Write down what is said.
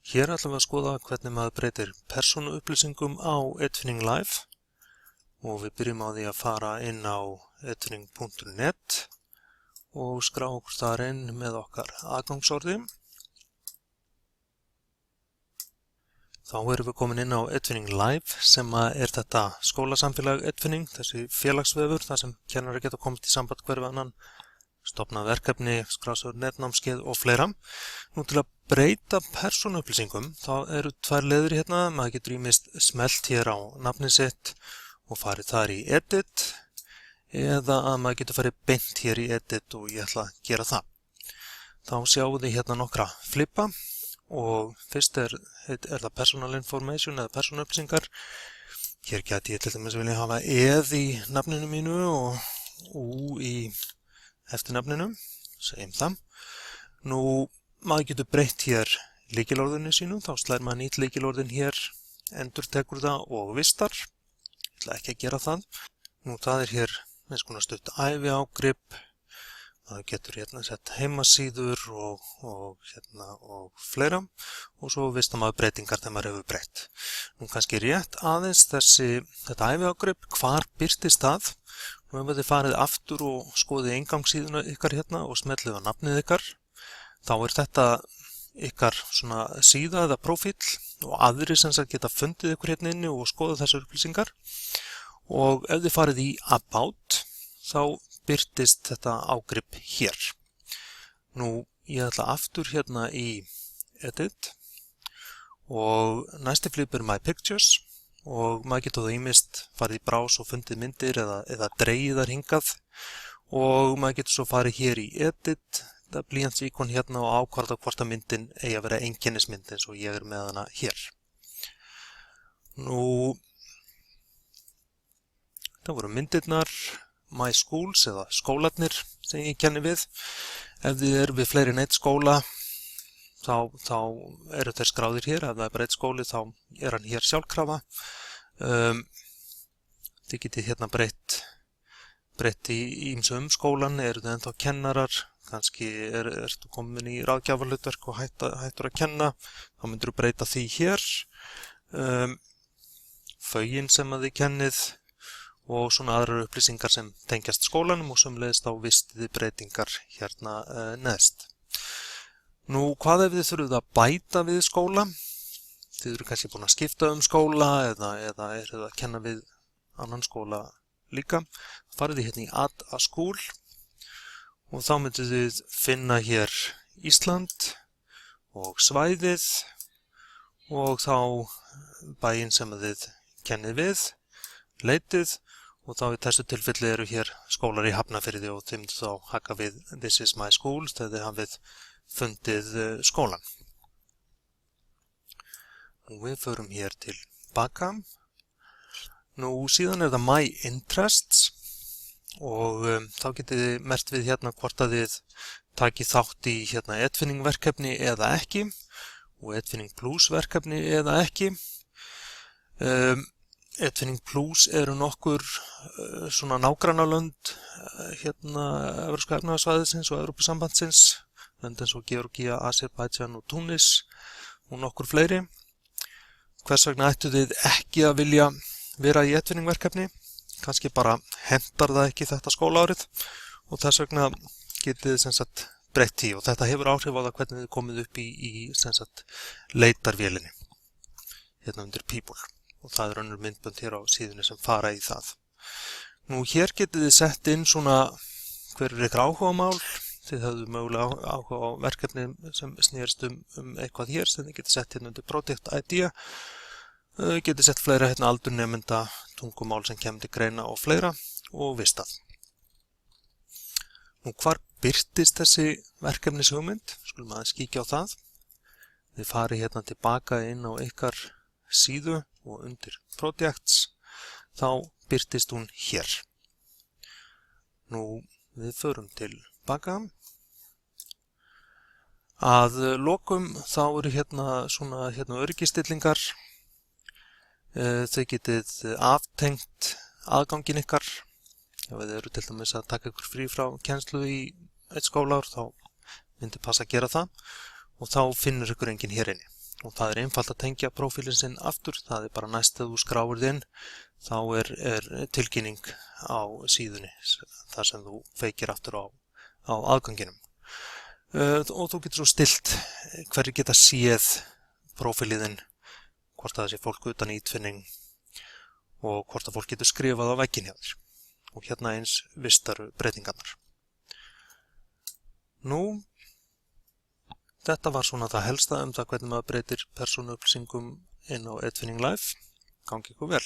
Hér ætlum við að skoða hvernig maður breytir persónuupplýsingum á Edfinning Live og við byrjum á því að fara inn á edfinning.net og skrá okkur þar inn með okkar aðgangsorði. Þá erum við komin inn á Edfinning Live sem er þetta skólasamfélag Edfinning, þessi félagsvefur þar sem kennarar geta komið í samband hver við annan, stofna verkefni, skrása netnámskeið og fleira. Nú til að breyta persónuupplýsingum þá eru tvær leiðir hérna. Maður getur ýmist smellt hér á nafnið sitt og farið þar í Edit eða að maður getur farið beint hér í Edit og ég ætla að gera það. Þá sjáum við hérna nokkra flippa og fyrst er það Personal Information eða persónuupplýsingar. Hér gæti ég til dæmis vilja hafa eð í nafninu mínu og ú í eftirnafninu, segjum það. Nú, maður getur breytt hér lykilorðinu sínu, þá slær maður nýtt lykilorðin hér, endurtekur það og vistar. Ég ætla ekki að gera það. Nú, það er hér með skoðan stutt æviágrip. Það getur hérna sett heimasíður og fleira. Og svo vistar maður breytingar þegar maður hefur breytt. Nú, kannski rétt aðeins þetta æviágrip, hvar birtist það? Nú ef þið farið aftur og skoðið inngangssíðuna ykkar hérna og smellið á nafnið ykkar, þá er þetta ykkar svona síða eða prófíll og aðrir sem sagt geta fundið ykkur hérna inni og skoðað þessar upplýsingar. Og ef þið farið í About, þá birtist þetta ágrip hér. Nú, ég ætla aftur hérna í Edit og næsti flip er My Pictures. Og maður getur þá ýmist farið í brás og fundið myndir eða dregið þar hingað og maður getur svo farið hér í Edit, þetta blýantsíkon hérna og ákvarða hvort að myndin eigi að vera einkennismynd eins og ég er með hana hér. Nú, það voru myndirnar, My Schools eða skólarnir sem ég kenni við. Ef þið eru við fleiri en eitt skóla, þá eru þeir skráðir hér. Ef það er bara eitt skóli þá er hann hér sjálfkrafa. Þið getið hérna breytt í ýmsum skólan, eru þið ennþá kennarar, kannski ertu komin í ráðgjafarhlutverk og hættur að kenna, þá myndir þú breyta því hér. Fögin sem að þið kennið og svona aðrar upplýsingar sem tengjast skólanum og sömuleiðis þá vistið þið breytingar hérna neðst. Nú, hvað ef þið þurfið að bæta við skóla? Þið eru kannski búin að skipta skóla eða eru að kenna við annan skóla líka. Farið þið hérna í Add a School og þá myndið þið finna hér Ísland og svæðið og þá bæinn sem þið kennið við, leitið og þá í þessu tilfelli eru hér skólar í Hafnarfirði og þið myndið þá haka við This is my school þegar þið hafið fundið skólan. Nú við förum hér til baka. Nú síðan er það My Interests og þá getið þið merkt við hérna hvort að þið takið þátt í hérna Edfinning verkefni eða ekki og Edfinning Plus verkefni eða ekki. Edfinning Plus eru nokkur svona nágrannalönd hérna Evrópska efnahagssvæðisins og Evrópusambandsins. Lönd eins og Georgía, Azerbaijan og Túnis og nokkur fleiri. Hvers vegna ættu þið ekki að vilja vera í Edfinning verkefni? Kannski bara hentar það ekki þetta skólaárið og þess vegna getið þið sem sagt breytt því og þetta hefur áhrif á það hvernig þið komið upp í sem sagt leitarvélinni hérna undir People og það er önnur myndbönd hér á síðunni sem fara í það. Nú hér getið þið sett inn svona hver er ykkur áhugamál. Þið höfðu mögulega áhuga á verkefni sem snerist eitthvað hér sem þið getið sett hérna undir Project Idea. Getið sett fleira hérna aldur nemenda, tungumál sem kemur til greina og fleira og vistað. Nú hvar birtist þessi verkefnishugmynd? Skulum aðeins kíkja á það. Þið farið hérna tilbaka inn á ykkar síðu og undir Projects. Þá birtist hún hér. Nú við förum til baka. Að lokum þá eru hérna svona öryggisstillingar. Þau getið aftengt aðganginn ykkar. Ef þið eru til dæmis að taka ykkur frí frá kennslu í eitt skólaár þá myndi passa að gera það og þá finnur ykkur enginn hér inni. og það er einfalt að tengja prófílinn sinn aftur. Það er bara næst þegar þú skráir þinn, þá er tilkynning á síðunni þar sem þú feikir aftur á aðganginum. Og þú getur svo stillt hverju geta séð prófíliðinn, hvort það sé fólk utan ítfinning og hvort að fólk getur skrifað á vegginn hjá þér. Og hérna eins vistaru breytingarnar. Nú, þetta var svona það helsta það hvernig maður breytir persónuupplýsingum inn á Edfinning Live. Gangi ykkur vel.